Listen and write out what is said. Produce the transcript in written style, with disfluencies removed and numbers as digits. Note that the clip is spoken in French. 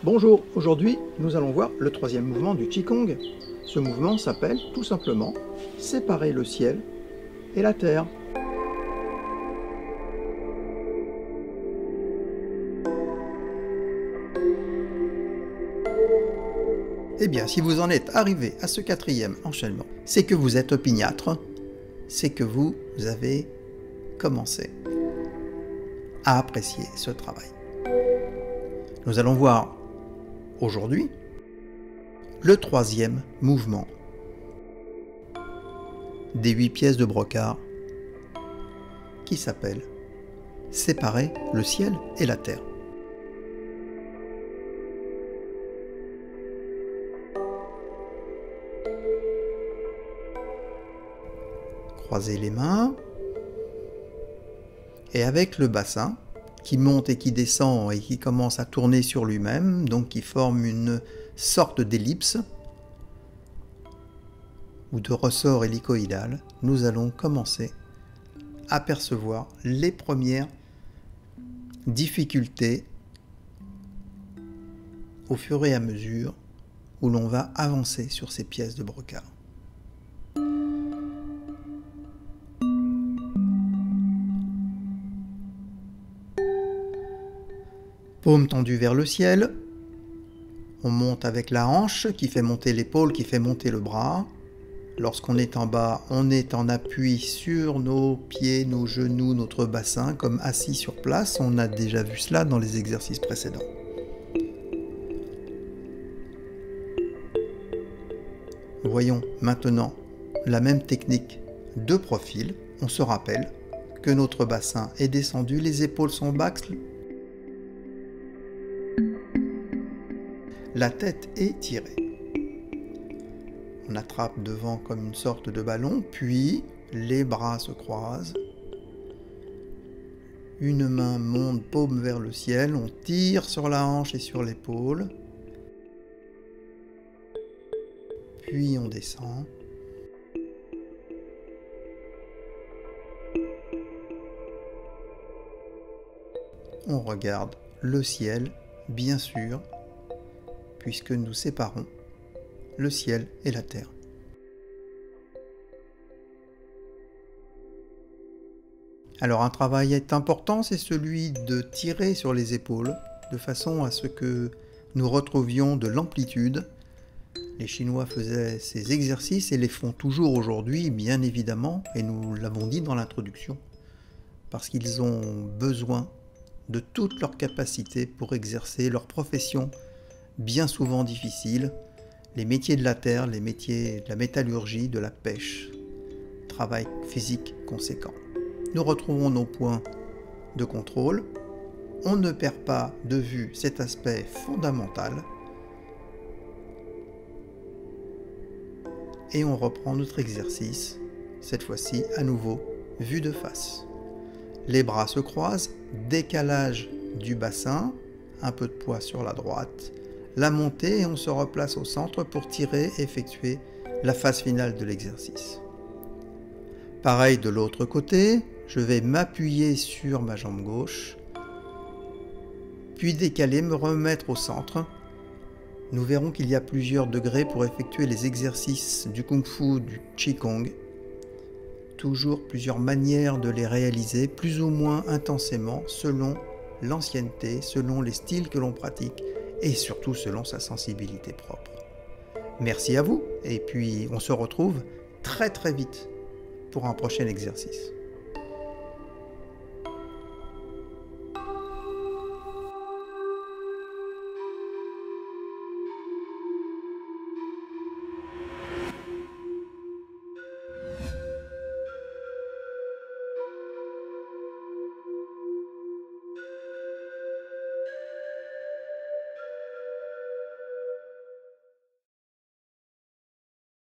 Bonjour, aujourd'hui nous allons voir le troisième mouvement du Qigong. Ce mouvement s'appelle tout simplement séparer le ciel et la terre. Eh bien, si vous en êtes arrivé à ce quatrième enchaînement, c'est que vous êtes opiniâtre, c'est que vous avez commencé à apprécier ce travail. Nous allons voir aujourd'hui le troisième mouvement des 8 pièces de brocart qui s'appelle séparer le ciel et la terre. Croisez les mains et avec le bassin qui monte et qui descend et qui commence à tourner sur lui-même, donc qui forme une sorte d'ellipse ou de ressort hélicoïdal, nous allons commencer à percevoir les premières difficultés au fur et à mesure où l'on va avancer sur ces pièces de brocart. Paume tendue vers le ciel, on monte avec la hanche qui fait monter l'épaule, qui fait monter le bras. Lorsqu'on est en bas, on est en appui sur nos pieds, nos genoux, notre bassin, comme assis sur place. On a déjà vu cela dans les exercices précédents. Voyons maintenant la même technique de profil. On se rappelle que notre bassin est descendu, les épaules sont basses, la tête est tirée. On attrape devant comme une sorte de ballon, puis les bras se croisent. Une main monte paume vers le ciel, on tire sur la hanche et sur l'épaule. Puis on descend. On regarde le ciel, bien sûr, puisque nous séparons le ciel et la terre. Alors un travail est important, c'est celui de tirer sur les épaules, de façon à ce que nous retrouvions de l'amplitude. Les Chinois faisaient ces exercices et les font toujours aujourd'hui, bien évidemment, et nous l'avons dit dans l'introduction, parce qu'ils ont besoin de toutes leurs capacités pour exercer leur profession, bien souvent difficile, les métiers de la terre, les métiers de la métallurgie, de la pêche, travail physique conséquent. Nous retrouvons nos points de contrôle, on ne perd pas de vue cet aspect fondamental, et on reprend notre exercice, cette fois-ci à nouveau vue de face. Les bras se croisent, décalage du bassin, un peu de poids sur la droite, la montée et on se replace au centre pour tirer et effectuer la phase finale de l'exercice. Pareil de l'autre côté, je vais m'appuyer sur ma jambe gauche, puis décaler, me remettre au centre. Nous verrons qu'il y a plusieurs degrés pour effectuer les exercices du Kung Fu, du Qigong. Toujours plusieurs manières de les réaliser, plus ou moins intensément, selon l'ancienneté, selon les styles que l'on pratique, et surtout selon sa sensibilité propre. Merci à vous, et puis on se retrouve très vite pour un prochain exercice.